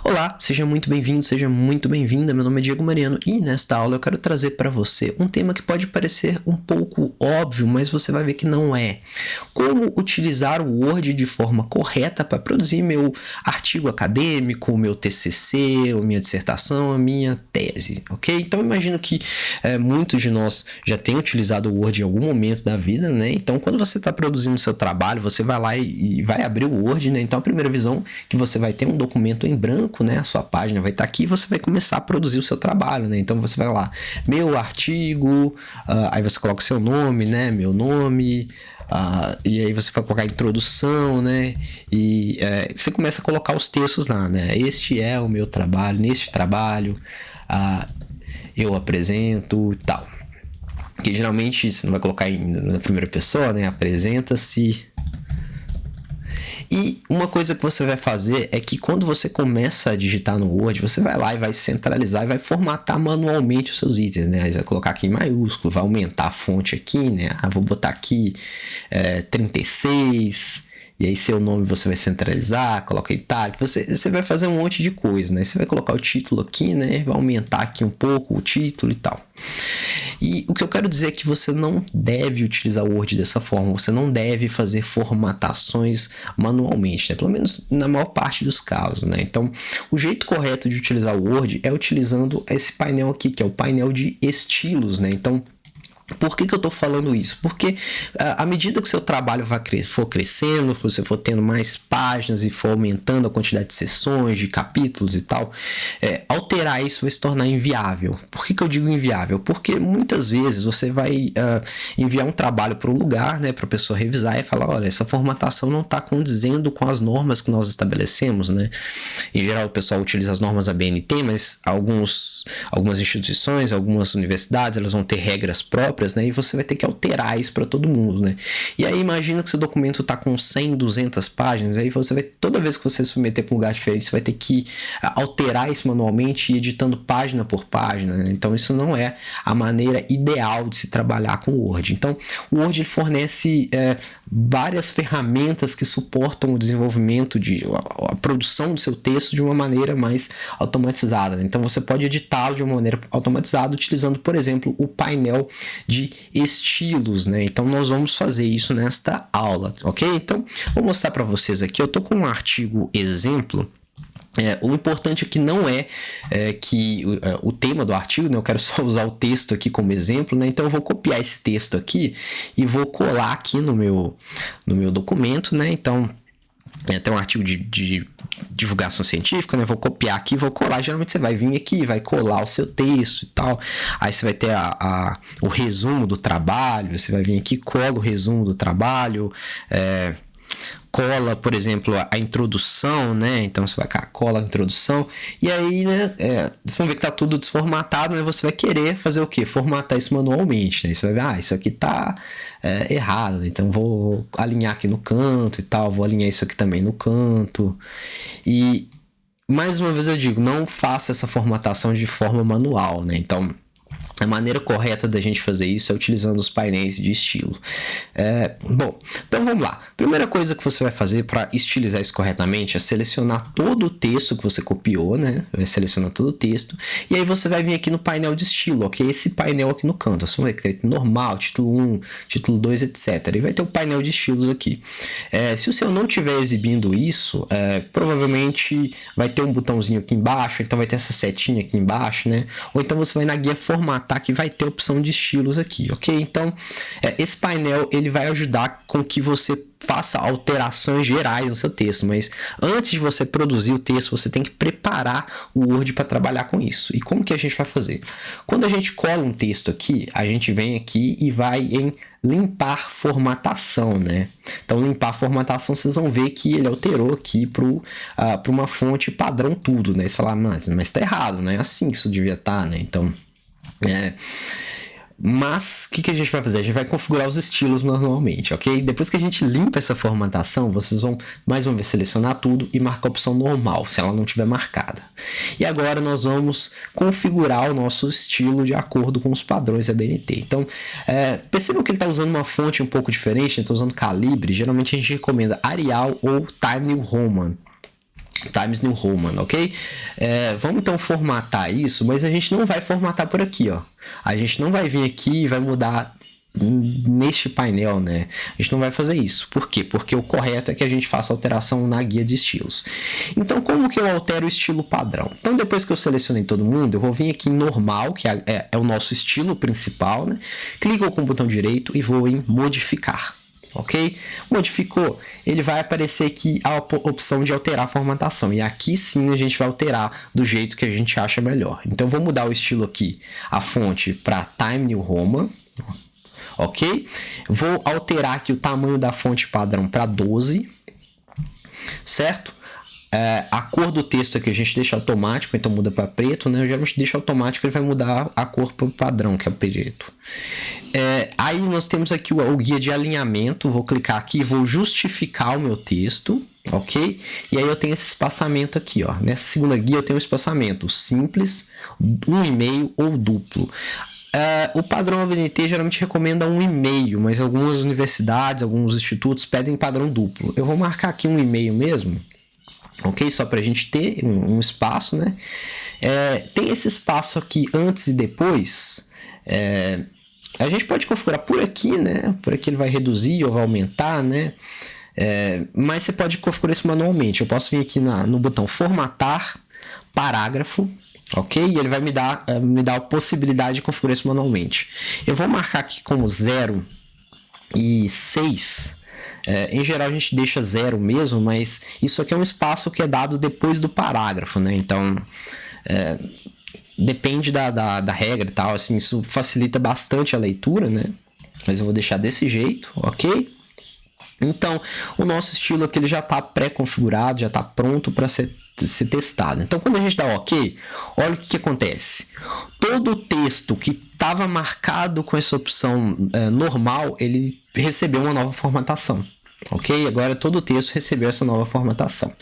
Olá, seja muito bem-vindo, seja muito bem-vinda. Meu nome é Diego Mariano e nesta aula eu quero trazer para você um tema que pode parecer um pouco óbvio, mas você vai ver que não é. Como utilizar o Word de forma correta para produzir meu artigo acadêmico, meu TCC, a minha dissertação, a minha tese, ok? Então eu imagino que muitos de nós já tenham utilizado o Word em algum momento da vida, né? Então quando você está produzindo seu trabalho, você vai lá e vai abrir o Word, né? Então a primeira visão que você vai ter um documento em branco, né? A sua página vai estar aqui e você vai começar a produzir o seu trabalho, né? Então você vai lá, meu artigo, aí você coloca o seu nome, né? Meu nome, e aí você vai colocar a introdução, né? E você começa a colocar os textos lá, né? Este é o meu trabalho, neste trabalho eu apresento e tal. Que geralmente você não vai colocar na primeira pessoa, né? Apresenta-se. E uma coisa que você vai fazer é que quando você começa a digitar no Word, você vai lá e vai centralizar e vai formatar manualmente os seus itens, né? Aí você vai colocar aqui em maiúsculo, vai aumentar a fonte aqui, né? Vou botar aqui 36, e aí seu nome você vai centralizar, coloca itálico, você vai fazer um monte de coisa, né? Você vai colocar o título aqui, né? Vai aumentar aqui um pouco o título e tal. E o que eu quero dizer é que você não deve utilizar o Word dessa forma, você não deve fazer formatações manualmente, né? Pelo menos na maior parte dos casos, né? Então, o jeito correto de utilizar o Word é utilizando esse painel aqui, que é o painel de estilos, né? Então, por que eu estou falando isso? Porque à medida que o seu trabalho for crescendo, que você for tendo mais páginas e for aumentando a quantidade de sessões, de capítulos e tal, alterar isso vai se tornar inviável. Por que eu digo inviável? Porque muitas vezes você vai enviar um trabalho para um lugar, né, para a pessoa revisar e falar, olha, essa formatação não está condizendo com as normas que nós estabelecemos, né? Em geral o pessoal utiliza as normas da BNT, mas algumas instituições, algumas universidades, elas vão ter regras próprias, né? E você vai ter que alterar isso para todo mundo, né? E aí imagina que seu documento está com 100, 200 páginas, aí você vai, toda vez que você submeter para um lugar diferente, você vai ter que alterar isso manualmente e editando página por página, né? Então isso não é a maneira ideal de se trabalhar com o Word. Então o Word fornece várias ferramentas que suportam o desenvolvimento a produção do seu texto de uma maneira mais automatizada, né? Então você pode editá-lo de uma maneira automatizada utilizando, por exemplo, o painel de estilos, né? Então nós vamos fazer isso nesta aula, ok? Então vou mostrar para vocês aqui, eu tô com um artigo exemplo. O importante aqui não é que o tema do artigo, né? Eu quero só usar o texto aqui como exemplo, né? Então eu vou copiar esse texto aqui e vou colar aqui no meu documento, né? Então tem um artigo de divulgação científica, né? Vou copiar aqui, vou colar. Geralmente você vai vir aqui, vai colar o seu texto e tal. Aí você vai ter o resumo do trabalho. Você vai vir aqui, cola o resumo do trabalho. Cola, por exemplo, a introdução, né? Então você vai cá, cola a introdução. E aí, né? Vocês vão ver que tá tudo desformatado, né? Você vai querer fazer o quê? Formatar isso manualmente, né? Você vai ver, isso aqui tá errado. Então vou alinhar aqui no canto e tal. Vou alinhar isso aqui também no canto. E mais uma vez eu digo, não faça essa formatação de forma manual, né? Então a maneira correta da gente fazer isso é utilizando os painéis de estilo. Bom, então vamos lá. Primeira coisa que você vai fazer para estilizar isso corretamente é selecionar todo o texto que você copiou, né? Vai selecionar todo o texto. E aí você vai vir aqui no painel de estilo, ok? Esse painel aqui no canto. Você vai ter normal, título 1, título 2, etc. E vai ter o painel de estilos aqui. Se o seu não estiver exibindo isso, provavelmente vai ter um botãozinho aqui embaixo, então vai ter essa setinha aqui embaixo, né? Ou então você vai na guia formatar que vai ter a opção de estilos aqui, ok? Então, esse painel ele vai ajudar com que você faça alterações gerais no seu texto, mas antes de você produzir o texto, você tem que preparar o Word para trabalhar com isso. E como que a gente vai fazer? Quando a gente cola um texto aqui, a gente vem aqui e vai em limpar formatação, né? Então, limpar formatação, vocês vão ver que ele alterou aqui para uma fonte padrão tudo, né? Você fala, mas tá errado, não é assim que isso devia estar, né? Então, mas o que a gente vai fazer? A gente vai configurar os estilos manualmente, ok? Depois que a gente limpa essa formatação, vocês vão mais uma vez selecionar tudo e marcar a opção normal, se ela não estiver marcada. E agora nós vamos configurar o nosso estilo de acordo com os padrões da BNT. Então, percebam que ele está usando uma fonte um pouco diferente, ele está usando calibre. Geralmente a gente recomenda Arial ou Times New Roman. Times New Roman, ok? Vamos então formatar isso, mas a gente não vai formatar por aqui, ó. A gente não vai vir aqui e vai mudar neste painel, né? A gente não vai fazer isso. Por quê? Porque o correto é que a gente faça alteração na guia de estilos. Então, como que eu altero o estilo padrão? Então, depois que eu selecionei todo mundo, eu vou vir aqui em normal, que é o nosso estilo principal, né? Clico com o botão direito e vou em modificar. Ok? Modificou, ele vai aparecer aqui a opção de alterar a formatação. E aqui sim a gente vai alterar do jeito que a gente acha melhor. Então, eu vou mudar o estilo aqui, a fonte para Time New Roman. Ok? Vou alterar aqui o tamanho da fonte padrão para 12, certo? A cor do texto aqui a gente deixa automático, então muda para preto, né? Eu geralmente deixo automático, ele vai mudar a cor para o padrão, que é o preto. Aí nós temos aqui o guia de alinhamento, vou clicar aqui e vou justificar o meu texto, ok? E aí eu tenho esse espaçamento aqui, ó. Nessa segunda guia eu tenho um espaçamento simples, 1,5 ou duplo. O padrão ABNT geralmente recomenda 1,5, mas algumas universidades, alguns institutos pedem padrão duplo. Eu vou marcar aqui 1,5 mesmo, ok? Só para a gente ter um espaço, né? Tem esse espaço aqui antes e depois. A gente pode configurar por aqui, né? Por aqui ele vai reduzir ou vai aumentar, né? Mas você pode configurar isso manualmente. Eu posso vir aqui no botão formatar, parágrafo. Ok? E ele vai me dar a possibilidade de configurar isso manualmente. Eu vou marcar aqui como 0 e 6. Em geral a gente deixa 0 mesmo, mas isso aqui é um espaço que é dado depois do parágrafo, né? Então, depende da regra e tal. Assim, isso facilita bastante a leitura, né? Mas eu vou deixar desse jeito, ok? Então, o nosso estilo aqui ele já está pré-configurado, já está pronto para ser testado. Então, quando a gente dá OK, olha o que acontece. Todo o texto que estava marcado com essa opção normal, ele recebeu uma nova formatação. Ok? Agora todo o texto recebeu essa nova formatação.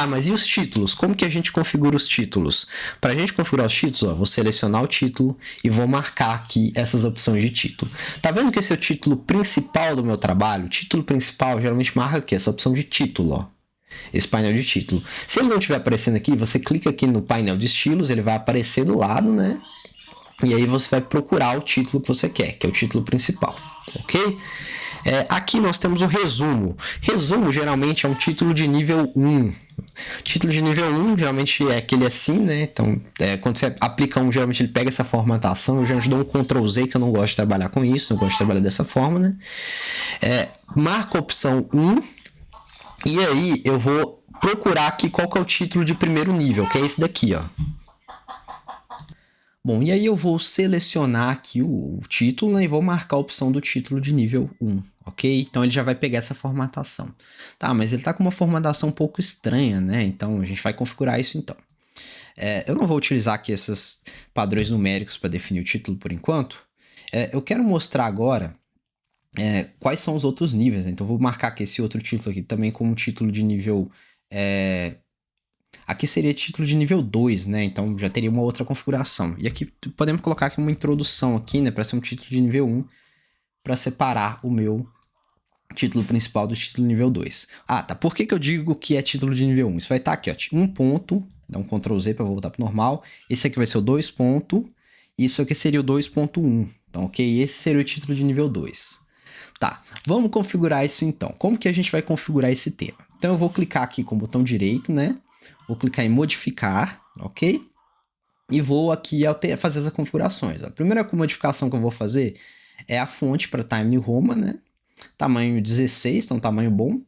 Mas e os títulos? Como que a gente configura os títulos? Para a gente configurar os títulos, vou selecionar o título e vou marcar aqui essas opções de título. Tá vendo que esse é o título principal do meu trabalho? O título principal geralmente marca aqui essa opção de título, ó. Esse painel de título. Se ele não estiver aparecendo aqui, você clica aqui no painel de estilos, ele vai aparecer do lado, né? E aí você vai procurar o título que você quer, que é o título principal, ok? Aqui nós temos o resumo. Resumo geralmente é um título de nível 1. Título de nível 1 geralmente é aquele assim, né? Então, quando você aplica um, geralmente ele pega essa formatação. Eu geralmente dou um Ctrl Z, que eu não gosto de trabalhar com isso, eu gosto de trabalhar dessa forma, né? Marca a opção 1. E aí eu vou procurar aqui qual que é o título de primeiro nível, que é esse daqui, ó. Bom, e aí eu vou selecionar aqui o título, né, e vou marcar a opção do título de nível 1, ok? Então ele já vai pegar essa formatação. Tá, mas ele tá com uma formatação um pouco estranha, né? Então a gente vai configurar isso então. Eu não vou utilizar aqui esses padrões numéricos para definir o título por enquanto. Eu quero mostrar agora quais são os outros níveis, né? Então vou marcar aqui esse outro título aqui também como título de nível... Aqui seria título de nível 2, né? Então já teria uma outra configuração. E aqui podemos colocar aqui uma introdução aqui, né? Para ser um título de nível 1, para separar o meu título principal do título nível 2. Tá. Por que eu digo que é título de nível 1? Isso vai estar aqui, ó. Um ponto, dá um Ctrl Z para voltar para o normal. Esse aqui vai ser o 2 ponto. E isso aqui seria o 2.1. Então, ok? Esse seria o título de nível 2. Tá, vamos configurar isso então. Como que a gente vai configurar esse tema? Então eu vou clicar aqui com o botão direito, né? Vou clicar em modificar, ok? E vou aqui fazer as configurações. A primeira modificação que eu vou fazer é a fonte para Time New Roman, né? Tamanho 16, então tamanho bom.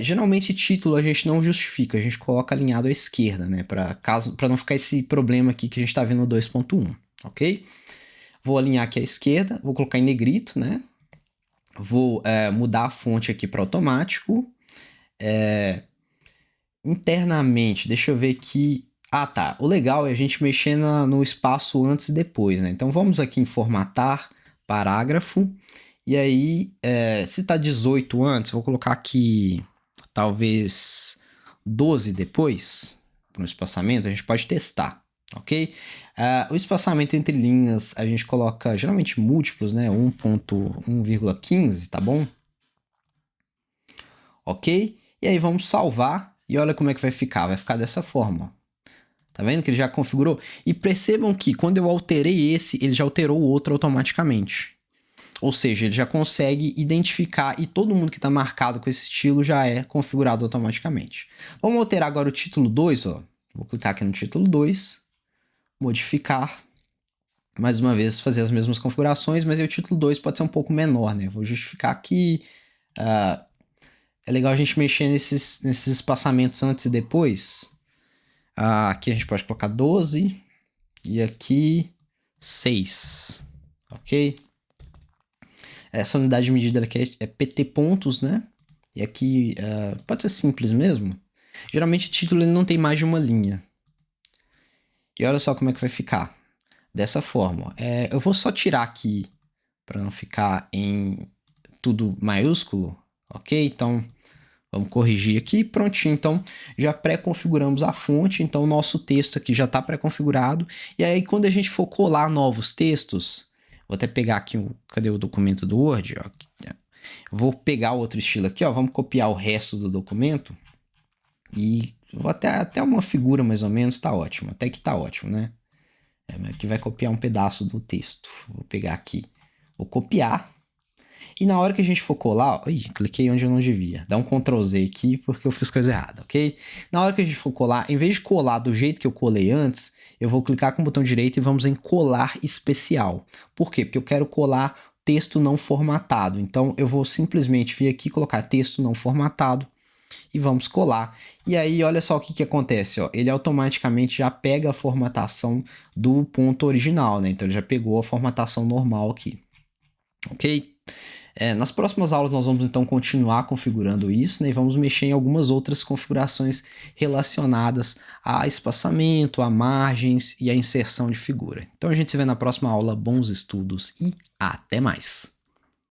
Geralmente título a gente não justifica, a gente coloca alinhado à esquerda, né? Para não ficar esse problema aqui que a gente está vendo no 2.1, ok? Vou alinhar aqui à esquerda, vou colocar em negrito, né? Vou mudar a fonte aqui para automático. Internamente, deixa eu ver aqui. Tá. O legal é a gente mexer no espaço antes e depois, né? Então vamos aqui em formatar, parágrafo. E aí, se tá 18 antes, vou colocar aqui talvez 12 depois, no espaçamento, a gente pode testar, ok? O espaçamento entre linhas a gente coloca geralmente múltiplos, né? 1.1,15, tá bom? Ok? E aí vamos salvar E olha como é que vai ficar dessa forma, ó. Tá vendo que ele já configurou? E percebam que quando eu alterei esse, ele já alterou o outro automaticamente. Ou seja, ele já consegue identificar e todo mundo que está marcado com esse estilo já é configurado automaticamente. Vamos alterar agora o título 2, ó. Vou clicar aqui no título 2, modificar. Mais uma vez, fazer as mesmas configurações, mas aí o título 2 pode ser um pouco menor, né? Vou justificar aqui. É legal a gente mexer nesses espaçamentos antes e depois. Aqui a gente pode colocar 12 e aqui 6, ok? Essa unidade de medida aqui é PT pontos, né? E aqui pode ser simples mesmo. Geralmente o título ele não tem mais de uma linha. E olha só como é que vai ficar. Dessa forma. Eu vou só tirar aqui para não ficar em tudo maiúsculo, ok? Então vamos corrigir aqui, prontinho. Então, já pré-configuramos a fonte, então o nosso texto aqui já está pré-configurado. E aí, quando a gente for colar novos textos, vou até pegar aqui, cadê o documento do Word? Ó, vou pegar outro estilo aqui, ó, vamos copiar o resto do documento. E vou até uma figura mais ou menos, tá ótimo. Até que tá ótimo, né? Aqui vai copiar um pedaço do texto. Vou pegar aqui, vou copiar. E na hora que a gente for colar, cliquei onde eu não devia. Dá um Ctrl Z aqui porque eu fiz coisa errada, ok? Na hora que a gente for colar, em vez de colar do jeito que eu colei antes, eu vou clicar com o botão direito e vamos em colar especial. Por quê? Porque eu quero colar texto não formatado. Então eu vou simplesmente vir aqui, colocar texto não formatado e vamos colar. E aí olha só o que acontece, ó. Ele automaticamente já pega a formatação do ponto original, né? Então ele já pegou a formatação normal aqui, ok? Nas próximas aulas nós vamos então continuar configurando isso, né, e vamos mexer em algumas outras configurações relacionadas a espaçamento, a margens e a inserção de figura. Então a gente se vê na próxima aula, bons estudos e até mais!